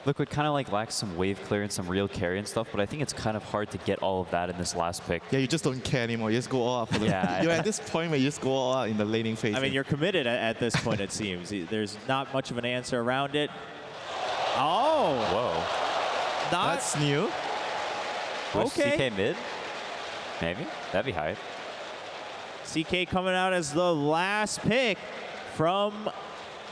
Liquid kind of like lacks some wave clearance, some real carry and stuff, but I think it's kind of hard to get all of that in this last pick. Yeah, you just don't care anymore. You just go all out for the Yeah. You're at this point where you just go all out in the laning phase. I mean, you're committed at this point, it seems. There's not much of an answer around it. Oh! Whoa. That's new. Okay. CK mid? Maybe? That'd be high. CK coming out as the last pick from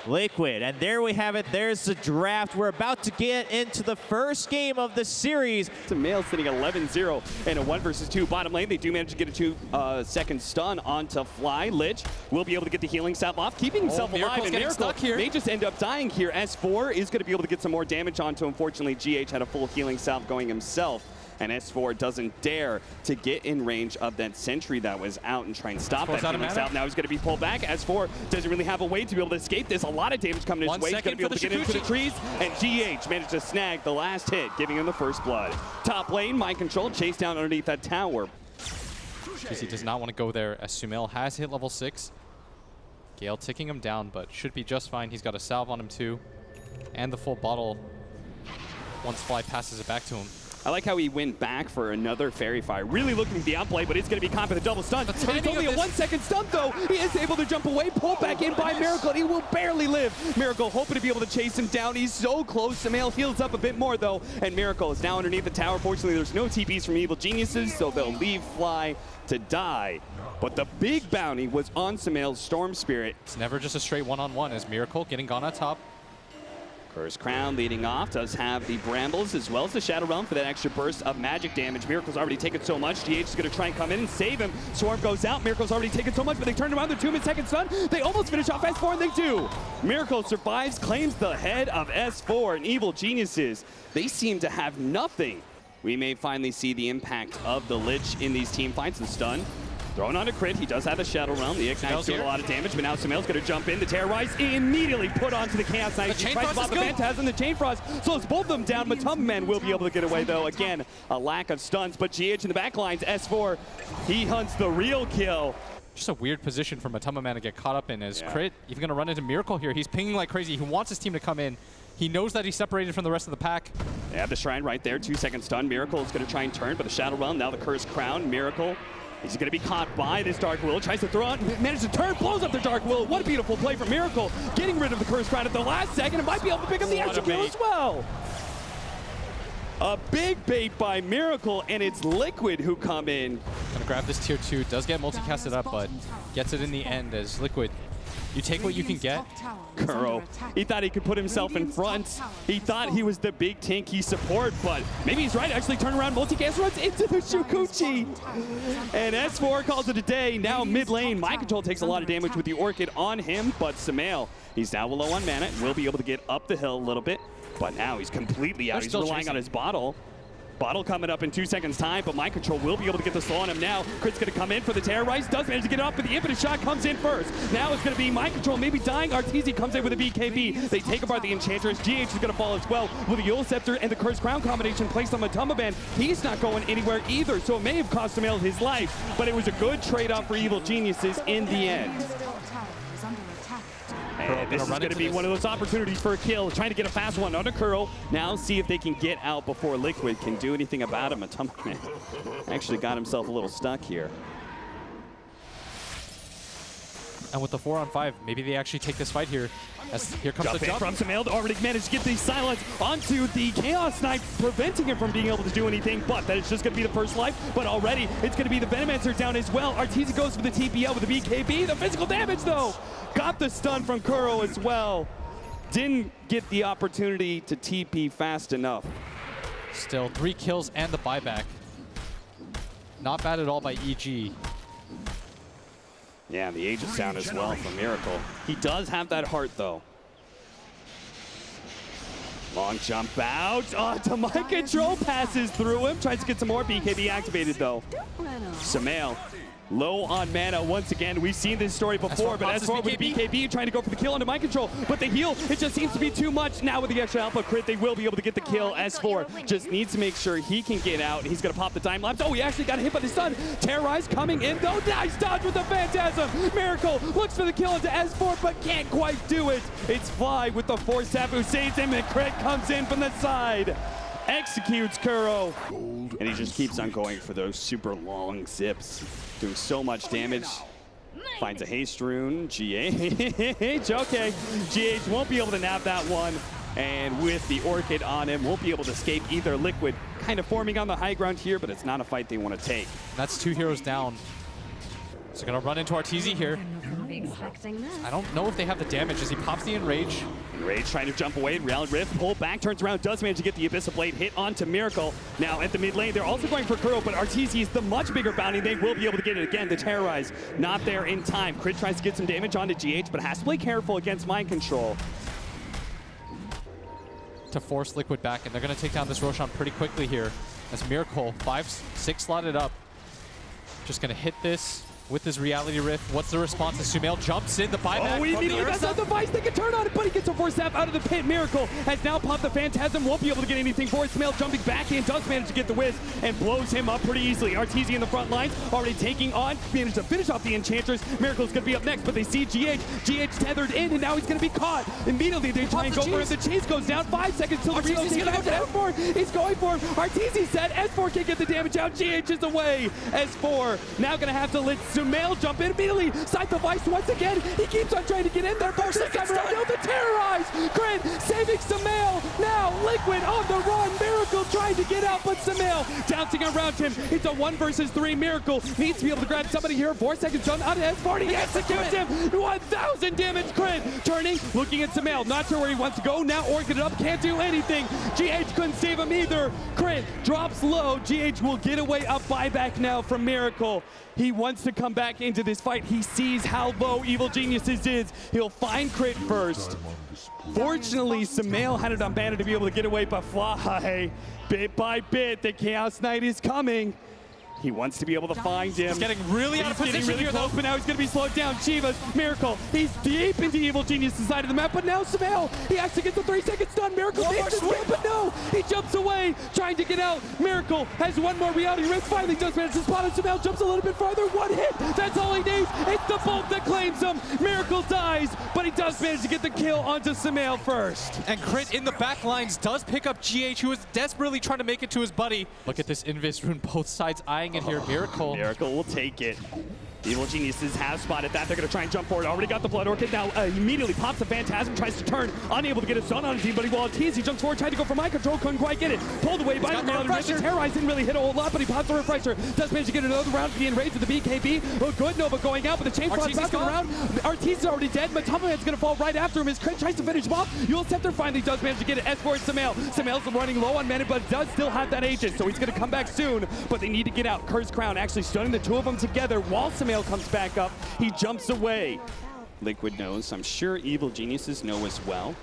Liquid. And there we have it. There's the draft. We're about to get into the first game of the series. Sumail sitting at 11-0 in a 1 versus 2 bottom lane. They do manage to get a 2-second stun onto Fly. Lich will be able to get the healing salve off, keeping himself alive. And Miracle may just end up dying here. S4 is going to be able to get some more damage onto him. Unfortunately, GH had a full healing salve going himself. And S4 doesn't dare to get in range of that sentry that was out and try and stop that healing salve. Now he's going to be pulled back. S4 doesn't really have a way to be able to escape this. A lot of damage coming his way. He's going to be able to get into the trees. And GH managed to snag the last hit, giving him the first blood. Top lane, mind control, chase down underneath that tower. He does not want to go there as Sumail has hit level 6. Gale ticking him down, but should be just fine. He's got a salve on him too. And the full bottle once Fly passes it back to him. I like how he went back for another Fairy Fire. Really looking for the outplay, but it's going to be caught with a double stun. It's only a 1 second stun, though. He is able to jump away, pulled back in by Miracle. He will barely live. Miracle hoping to be able to chase him down. He's so close. Sumail heals up a bit more, though, and Miracle is now underneath the tower. Fortunately, there's no TPs from Evil Geniuses, so they'll leave Fly to die. But the big bounty was on Sumail's Storm Spirit. It's never just a straight one-on-one as Miracle getting gone on top. Curse Crown leading off, does have the Brambles as well as the Shadow Realm for that extra burst of magic damage. Miracle's already taken so much. GH is going to try and come in and save him. Swarm goes out. Miracle's already taken so much, but they turn around. They're 2 mid-second stun. They almost finish off S4, and they do. Miracle survives, claims the head of S4, and Evil Geniuses, they seem to have nothing. We may finally see the impact of the Lich in these team fights and stun. Thrown on a crit, he does have the Shadow Realm. The Ignite's doing a lot of damage, but now Sumail's going to jump in. The Terrorize immediately put onto the Chaos Knight. He tries to pop the Phantasm, the Chain Frost slows both of them down. Matumman will be able to get away, though. Again, a lack of stuns, but GH in the back lines, S4, he hunts the real kill. Just a weird position for Matumman to get caught up in as Crit even going to run into Miracle here. He's pinging like crazy. He wants his team to come in. He knows that he's separated from the rest of the pack. They have the Shrine right there, 2 second stun. Miracle is going to try and turn, but the Shadow Realm, now the Cursed Crown. Miracle, he's going to be caught by this Dark Will, tries to throw out, manages to turn, blows up the Dark Will. What a beautiful play from Miracle, getting rid of the Cursed Crown at the last second, and might be able to pick up the extra kill as well. A big bait by Miracle, and it's Liquid who come in. Gonna grab this tier 2, does get multicasted up, but gets it in the end as Liquid. You take what you can get. Kuro, he thought he could put himself in front. He thought he was the big tanky support, but maybe he's right. Actually turn around, multicast runs into the Shukuchi. And S4 calls it a day. Now mid lane, Mind Control takes a lot of damage with the Orchid on him, but Sumail, he's now low on mana, will be able to get up the hill a little bit, but now he's completely out. He's relying on his bottle. Bottle coming up in 2 seconds time, but Mind Control will be able to get the slow on him now. Crit's going to come in for the Terrorize, does manage to get up, but the Infinite Shot comes in first. Now it's going to be Mind Control maybe dying. Arteezy comes in with a BKB. They take apart the Enchantress. GH is going to fall as well with the Eul Scepter and the Cursed Crown combination placed on Matumbaban. He's not going anywhere either, so it may have cost Sumail his life, but it was a good trade-off for Evil Geniuses in the end. And this is going to be one of those opportunities for a kill. Trying to get a fast one on a curl. Now see if they can get out before Liquid can do anything about him. Matumbaman actually got himself a little stuck here. And with the 4-on-5, maybe they actually take this fight here. As here comes the jump from Sumail, already managed to get the silence onto the Chaos Knight, preventing him from being able to do anything, but that is just going to be the first life. But already, it's going to be the Venomancer down as well. Arteezy goes for the TPL with the BKB. The physical damage, though, got the stun from Kuro as well. Didn't get the opportunity to TP fast enough. Still 3 kills and the buyback. Not bad at all by EG. Yeah, the Aegis down as well from Miracle. He does have that heart, though. Long jump out. Oh, Mind Control passes through him. Tries to get some more BKB activated, though. Sumail Low on mana once again. We've seen this story before, but S4 with the BKB trying to go for the kill onto mind control, but the heal, it just seems to be too much. Now with the extra alpha crit, they will be able to get the kill. S4 just needs to make sure he can get out. He's going to pop the time lapse. Oh, he actually got hit by the stun. Terrorize coming in though. Nice dodge with the Phantasm. Miracle looks for the kill into S4, but can't quite do it. It's Fly with the force tap who saves him, and Crit comes in from the side. Executes Kuro. And he just keeps on going for those super long zips. Doing so much damage. Finds a haste rune. GH, okay. GH won't be able to nab that one. And with the Orchid on him, won't be able to escape either. Liquid kind of forming on the high ground here, but it's not a fight they want to take. That's 2 heroes down. So gonna run into Arteezy here. I don't know if they have the damage as he pops the Enrage. Enrage trying to jump away. Round Rift, pull back, turns around, does manage to get the Abyssal Blade hit onto Miracle. Now at the mid lane, they're also going for Kuro, but Arteezy is the much bigger bounty. They will be able to get it again. The Terrorize not there in time. Crit tries to get some damage onto GH, but has to play careful against mind control. To force Liquid back, and they're gonna take down this Roshan pretty quickly here. As Miracle, 5-6 slotted up. Just gonna hit this with his Reality Rift. What's the response as Sumail jumps in, the buyback? Oh, he immediately got that device. They can turn on it, but he gets a force tap out of the pit. Miracle has now popped the Phantasm. Won't be able to get anything for it. Sumail jumping back in, does manage to get the whiz and blows him up pretty easily. Arteezy in the front lines, already taking on, managed to finish off the Enchantress. Miracle's gonna be up next, but they see GH. GH tethered in, and now he's gonna be caught. Immediately they try and go for him. The chase goes down. 5 seconds till the reload. S4, he's going for him. Arteezy said S4 can't get the damage out. GH is away. S4 now gonna have to let Sumail jump in. Immediately, side device once again. He keeps on trying to get in there. But this time around, no, the Terrorize. Crit saving Sumail. Now Liquid on the run. Miracle trying to get out, but Sumail bouncing around him. It's a 1 versus 3. Miracle needs to be able to grab somebody here. 4 seconds done out of S4. He executes him. 1,000 damage. Crit turning, looking at Sumail. Not sure where he wants to go. Now Orchid it up. Can't do anything. GH couldn't save him either. Crit drops low. GH will get away up buyback now from Miracle. He wants to come back into this fight. He sees how low Evil Geniuses is. He'll find Crit first. Fortunately, Sumail had it on banner to be able to get away, but Fly, bit by bit, the Chaos Knight is coming. He wants to be able to find him. He's getting really out of position here, though. But now he's going to be slowed down. Chivas, Miracle, he's deep into Evil Genius' side of the map, but now Sumail, he actually gets the 3 second stun. Miracle takes the but no, he jumps away, trying to get out. Miracle has one more Reality Rift, finally does manage to spot him. Sumail jumps a little bit farther, 1 hit, that's all he needs. It's the bolt that claims him. Miracle dies, but he does manage to get the kill onto Sumail first. And Crit in the back lines does pick up GH, who is desperately trying to make it to his buddy. Look at this Invis rune, both sides eyeing it here. Miracle. Miracle will take it. Evil Geniuses have spotted that. They're going to try and jump forward. Already got the Blood Orchid. Now immediately pops the Phantasm, tries to turn. Unable to get a stun on his team, but he will tease. He jumps forward, tried to go for mind control, couldn't quite get it. Pulled away by the Reality Rift. Terrorize didn't really hit a whole lot, but he pops the Refresher. Does manage to get another round being raised with the BKB. Look good, Nova going out, but the chain frost back around. Arteezy's already dead. Matamaman's going to fall right after him. His Crit tries to finish him off. Yule Scepter finally does manage to get it. S4 Sumail. Sumail's running low on mana, but does still have that Aegis, so he's going to come back soon, but they need to get out. Curse Crown actually stunning the 2 of them together while Sumail comes back up. He jumps away. Liquid knows. I'm sure Evil Geniuses know as well.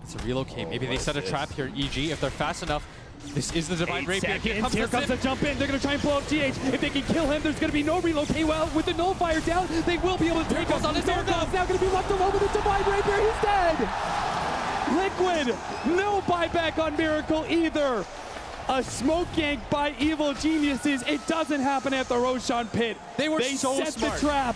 It's a relocate. Maybe they set a trap here, EG. If they're fast enough, this is the Divine Rapier. Here comes the jump in. They're going to try and blow up GH. If they can kill him, there's going to be no relocate. Well, with the Nullifier down, they will be able to take us on his Miracle is now going to be left alone with the Divine Rapier. He's dead. Liquid, no buyback on Miracle either. A smoke gank by Evil Geniuses. It doesn't happen at the Roshan pit. They so set smart. The trap.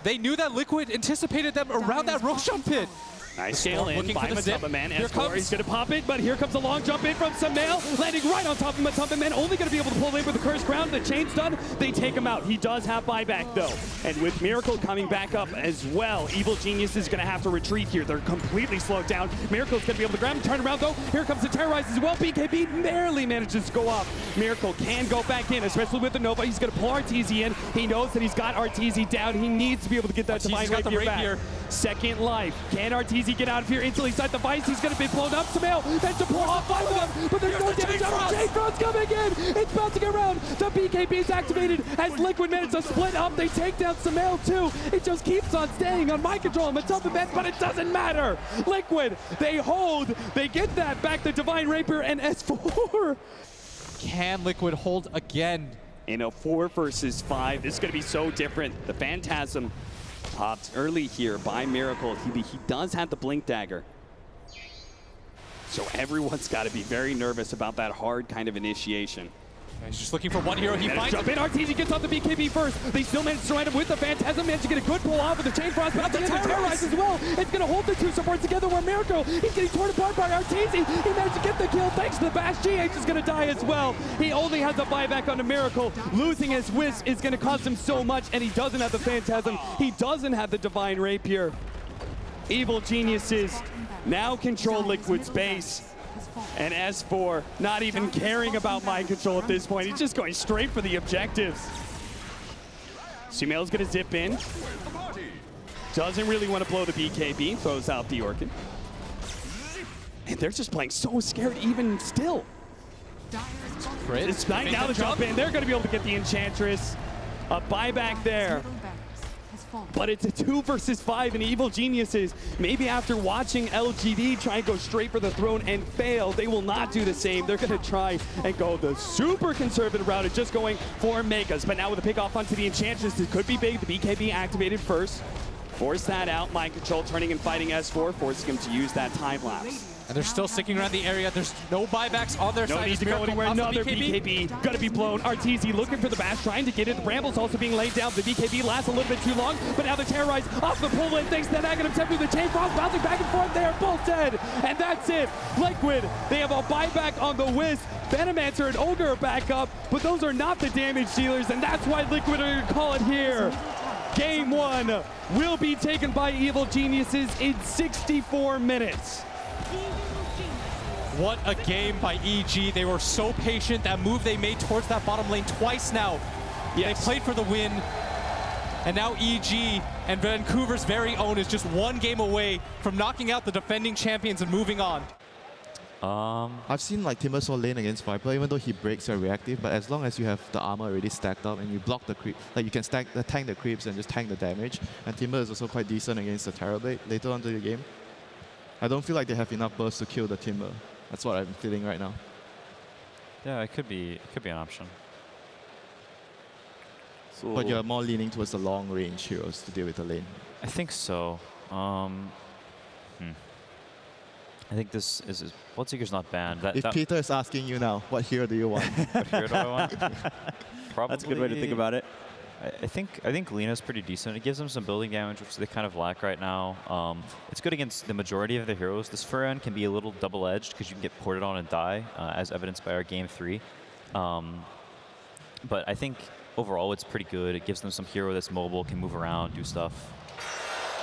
They knew that Liquid anticipated them around that Roshan pit. Nice scale in by Matamaman. Here comes. He's going to pop it, but here comes a long jump in from Sumail, landing right on top of Matamaman. Only going to be able to pull in with the Curse Crown. The chain's done. They take him out. He does have buyback, though. And with Miracle coming back up as well, Evil Genius is going to have to retreat here. They're completely slowed down. Miracle's going to be able to grab him, turn around, though. Here comes the Terrorize as well. BKB barely manages to go up. Miracle can go back in, especially with the Nova. He's going to pull Arteezy in. He knows that he's got Arteezy down. He needs to be able to get that Divine Rapier back. Second life. Can Arteezy get out of here instantly? Side the Vice. He's going to be blown up. Sumail then to pull off 5 of them, but there's no damage on him. Chain Front's coming in. It's bouncing around. The BKB is activated as Liquid manages to split up. They take down Sumail too. It just keeps on staying on mind control. Matamaman, but it doesn't matter. Liquid, they hold. They get that back. The Divine Rapier and S4. Can Liquid hold again? in a 4 versus 5. This is going to be so different. The Phantasm popped early here by Miracle. He does have the Blink Dagger. So everyone's got to be very nervous about that hard kind of initiation. He's just looking for one hero. He finds jump in. RTZ gets off the BKB first. They still manage to surround him with the Phantasm. Manage to get a good pull off with the Chain Frost, but the Terrorize as well. It's going to hold the two supports together where Miracle, he's getting torn apart by RTZ. He managed to get the kill thanks to the bash. GH is going to die as well. He only has a buyback on the Miracle. Losing his Wisp is going to cost him so much, and he doesn't have the Phantasm. He doesn't have the Divine Rapier. Evil Geniuses now control Liquid's base. And S4 not even caring about mind control at this point. He's just going straight for the objectives. Sumail's gonna zip in. Doesn't really want to blow the BKB, throws out the Orchid. And they're just playing so scared even still. It's night now to jump in. They're gonna be able to get the Enchantress. A buyback there. But it's a 2 versus 5 in Evil Geniuses. Maybe after watching LGD try and go straight for the throne and fail, they will not do the same. They're going to try and go the super conservative route of just going for Megas. But now with a pick off onto the Enchantress, it could be big. The BKB activated first. Force that out. Mind control turning and fighting S4, forcing him to use that time lapse. And they're still sticking around the area. There's no buybacks on their side. No need to go anywhere. Another BKB. Gonna be blown. RTZ looking for the bash, trying to get it. The Bramble's also being laid down. The BKB lasts a little bit too long, but now the Terrorize off the pull in. Thanks to that negative step through the Chain Frost, bouncing back and forth. They are both dead. And that's it. Liquid, they have a buyback on the Wisp. Venomancer and Ogre are back up, but those are not the damage dealers, and that's why Liquid are gonna call it here. Game 1 will be taken by Evil Geniuses in 64 minutes. What a game by EG. They were so patient. That move they made towards that bottom lane twice now. Yes. They played for the win. And now EG and Vancouver's very own is just one game away from knocking out the defending champions and moving on. I've seen like Timber Soul lane against Viper, even though he breaks your reactive, but as long as you have the armor already stacked up and you block the creep, like you can tank the creeps and just tank the damage. And Timber is also quite decent against the Terrorblade later on to the game. I don't feel like they have enough burst to kill the Timber. That's what I'm feeling right now. Yeah, it could be an option. So but you're more leaning towards the long range heroes to deal with the lane. I think so. I think this is Bloodseeker's not banned. If Peter is asking you now, what hero do you want? What hero do I want? Probably. That's a good way to think about it. I think Lina's pretty decent. It gives them some building damage, which they kind of lack right now. It's good against the majority of the heroes. This Furan can be a little double-edged because you can get ported on and die, as evidenced by our game 3. But I think overall it's pretty good. It gives them some hero that's mobile, can move around, do stuff.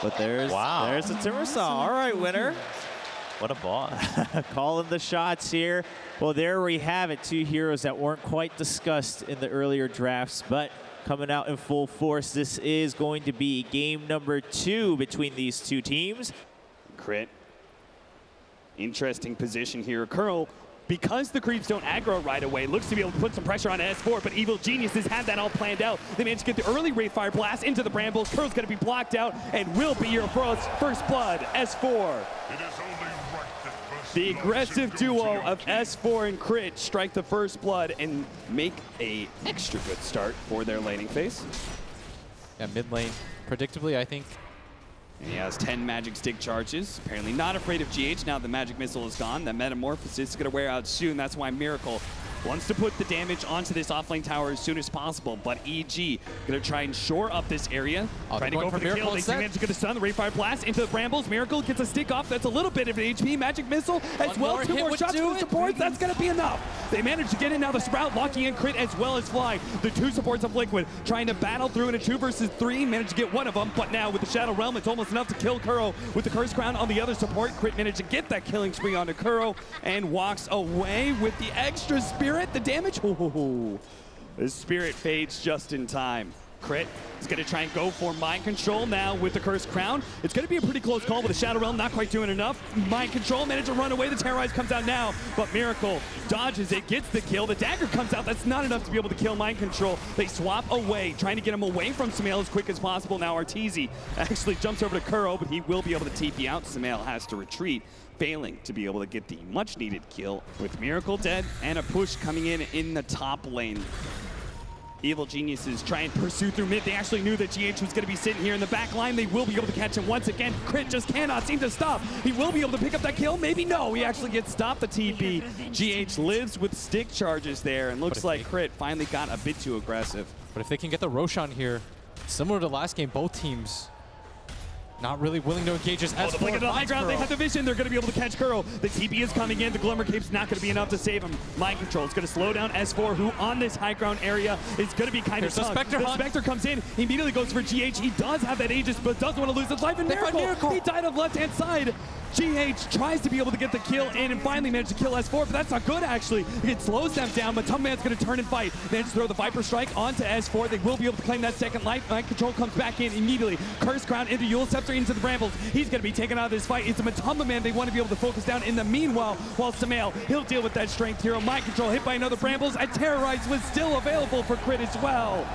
But there's the Timbersaw. All right, winner. What a boss. Calling the shots here. Well, there we have it. Two heroes that weren't quite discussed in the earlier drafts, but coming out in full force. This is going to be game number 2 between these two teams. Crit. Interesting position here. Curl, because the creeps don't aggro right away, looks to be able to put some pressure on S4, but Evil Geniuses had that all planned out. They managed to get the early Wraith Fire Blast into the Brambles. Curl's going to be blocked out and will be your first blood, S4. The aggressive duo of S4 and Crit strike the first blood and make a extra good start for their laning phase. Yeah, mid lane, predictably, I think. And he has 10 magic stick charges. Apparently not afraid of GH now the magic missile is gone. That metamorphosis is going to wear out soon. That's why Miracle wants to put the damage onto this offlane tower as soon as possible. But EG going to try and shore up this area. Trying to go for the kill. They manage to get the stun. The Ray Fire Blast into the Brambles. Miracle gets a stick off. That's a little bit of an HP. Magic missile as well. 2 more shots from the supports. That's going to be enough. They managed to get in now. The Sprout locking in Crit as well as Fly. The 2 supports of Liquid trying to battle through in a 2 versus 3. Managed to get one of them. But now with the Shadow Realm, it's almost enough to kill Kuro. With the Curse Crown on the other support, Crit managed to get that killing spree onto Kuro and walks away with the extra spirit. The damage. Ooh, the spirit fades just in time. Crit is going to try and go for mind control now with the Cursed Crown. It's going to be a pretty close call with the Shadow Realm not quite doing enough. Mind control managed to run away. The Terrorize comes out now, but Miracle dodges it, gets the kill. The dagger comes out. That's not enough to be able to kill mind control. They swap away, trying to get him away from Sumail as quick as possible. Now Arteezy actually jumps over to Kuro, but he will be able to TP out. Sumail has to retreat, failing to be able to get the much needed kill with Miracle dead and a push coming in the top lane. Evil Geniuses try and pursue through mid. They actually knew that GH was going to be sitting here in the back line. They will be able to catch him once again. Crit just cannot seem to stop. He will be able to pick up that kill. Maybe no. He actually gets stopped the TP. GH lives with stick charges there, and looks like Crit finally got a bit too aggressive. But if they can get the Roshan here, similar to last game, both teams not really willing to engage as The blink of the high ground, they have the vision. They're going to be able to catch Kuro. The TP is coming in. The Glimmer Cape's not going to be enough to save him. Mind Control is going to slow down S4, who on this high ground area is going to be kind of tough. The Spectre comes in. He immediately goes for GH. He does have that Aegis, but doesn't want to lose his life. And Miracle, he died on the left-hand side. GH tries to be able to get the kill in and finally managed to kill S4, but that's not good, actually. It slows them down, but Man's going to turn and fight. Managed to throw the Viper Strike onto S4. They will be able to claim that second life. Mind Control comes back in immediately. Curse Crown into Yule Scepter into the Brambles. He's going to be taken out of this fight. It's a Man they want to be able to focus down. In the meanwhile, while Samael, he'll deal with that Strength Hero. Mind Control hit by another Brambles. A Terrorize was still available for Crit as well.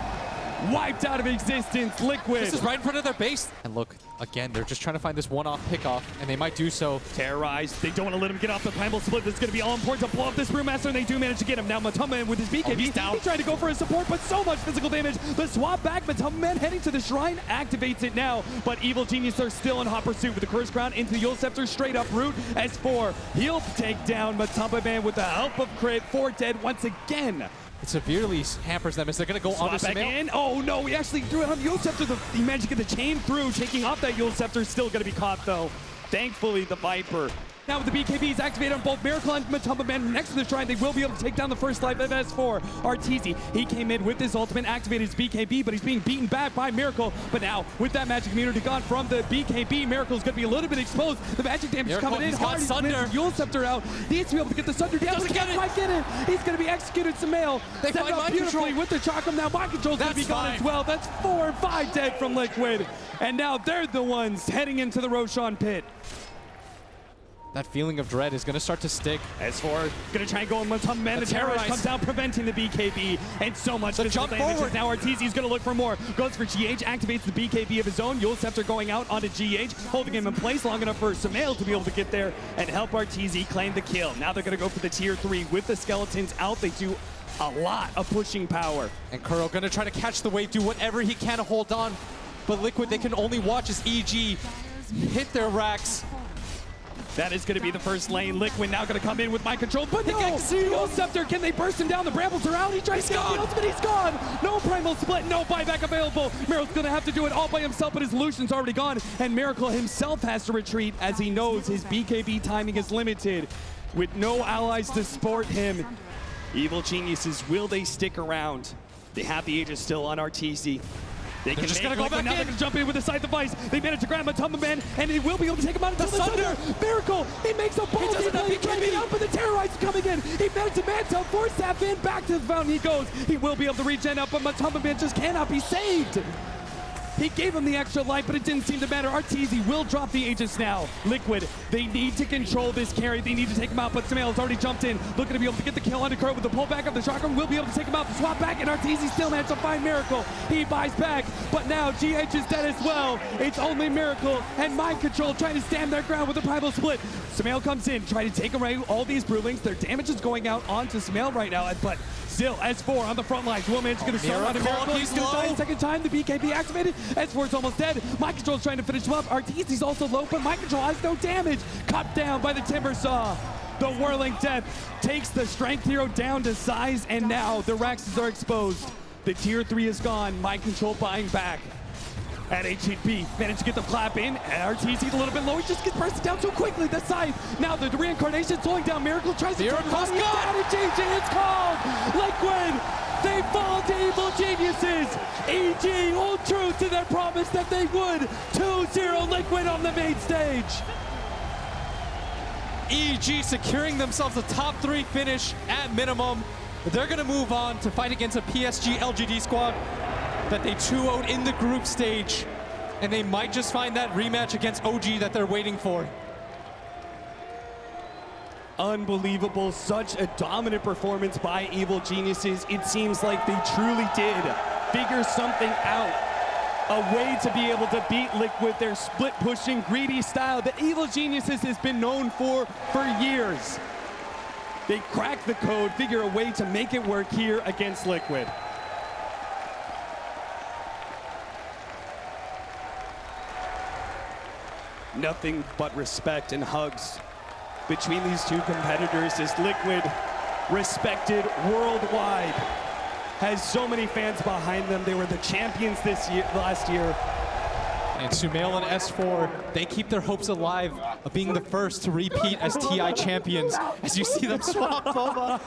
Wiped out of existence, Liquid. This is right in front of their base. And look, again, they're just trying to find this one-off pickoff, and they might do so. Terrorized. They don't want to let him get off the Primal Split. That's going to be all important to blow up this Brewmaster, and they do manage to get him. Now Man with his BKB. He's down. He's trying to go for his support, but so much physical damage. The swap back, Man heading to the Shrine, activates it now. But Evil Genius are still in hot pursuit with the Curse Crown into the Yule Scepter, straight up route. S4, he'll take down Man with the help of Crit. 4 dead once again. It severely hampers them as they're going to go on to Samael. Oh no, he actually threw it on Yule Scepter. He managed to get the chain through, taking off that Yule Scepter. Still going to be caught though. Thankfully, the Viper. Now with the BKBs activated on both Miracle and Man next to the Shrine, they will be able to take down the first life of S4. Arteezy, he came in with his ultimate, activated his BKB, but he's being beaten back by Miracle. But now, with that magic immunity gone from the BKB, Miracle's going to be a little bit exposed. The magic damage coming in hard. He's got Yule Scepter out. He needs to be able to get the Sunder down. He can't quite get it. He's going to be executed. Samael set up beautifully with the Chakram. Now Mind Control's going to be gone as well. That's 4 and 5 dead from Liquid. And now they're the ones heading into the Roshan pit. That feeling of dread is going to start to stick. S4 going to try and go on with Man. The Terrorize comes down, preventing the BKB. And so much physical damage. Now Arteezy's going to look for more. Goes for GH, activates the BKB of his own. Yule Scepter going out onto GH, holding him in place long enough for Samael to be able to get there and help Arteezy claim the kill. Now they're going to go for the tier 3 with the skeletons out. They do a lot of pushing power. And Kuro going to try to catch the wave, do whatever he can to hold on. But Liquid, they can only watch as EG hit their racks. That is going to be the first lane. Liquid now going to come in with Mind Control, but no! Yule Scepter, can they burst him down? The Brambles are out. He tries to get the ultimate. He's gone. No Primal Split, no buyback available. Miracle's going to have to do it all by himself, but his Lucian's already gone. And Miracle himself has to retreat as he knows his BKB timing is limited. With no allies to support him, Evil Geniuses, will they stick around? They have the Aegis still on Arteezy. They can just gonna go back. Now they're gonna jump in with the side device. They manage to grab Man, and he will be able to take him out until the Thunder. Miracle, he makes a ballsy play. He can't get out, but the Terrorize is coming in. He managed to mantle, force that in, back to the fountain he goes. He will be able to regen up, but Man just cannot be saved. He gave him the extra life, but it didn't seem to matter. Arteezy will drop the Aegis now. Liquid, they need to control this carry. They need to take him out, but Samael has already jumped in, looking to be able to get the kill on Kurt with the pullback of the Chakram. Will be able to take him out, the swap back, and Arteezy still managed to find Miracle. He buys back, but now GH is dead as well. It's only Miracle and Mind Control trying to stand their ground with the Primal Split. Samael comes in, trying to take away all these Brewlings. Their damage is going out onto Samael right now, but still, S4 on the front lines. Will manage to get a shot on Miracle. He's going to die a second time. The BKB activated. S4's almost dead. Mind Control's trying to finish him up. Arteezy's also low, but Mind Control has no damage. Cut down by the Timber Saw. The Whirling Death takes the Strength Hero down to size, and now the Raxes are exposed. The tier 3 is gone. Mind Control buying back. At HHP, managed to get the clap in. Arteezy's a little bit low. He just gets bursted down so quickly. The side. Now the reincarnation slowing down. Miracle tries to turn around. It's called. Liquid. They fall to Evil Geniuses. EG hold true to their promise that they would. 2-0 Liquid on the main stage. EG securing themselves a top 3 finish at minimum. They're going to move on to fight against a PSG LGD squad that they 2-0'd in the group stage, and they might just find that rematch against OG that they're waiting for. Unbelievable, such a dominant performance by Evil Geniuses. It seems like they truly did figure something out, a way to be able to beat Liquid, their split pushing greedy style that Evil Geniuses has been known for years. They cracked the code, figure a way to make it work here against Liquid. nothing but respect and hugs between these two competitors as Liquid, respected worldwide, has so many fans behind them. They were the champions last year. And Sumail and S4, they keep their hopes alive of being the first to repeat as TI champions as you see them swap Boba.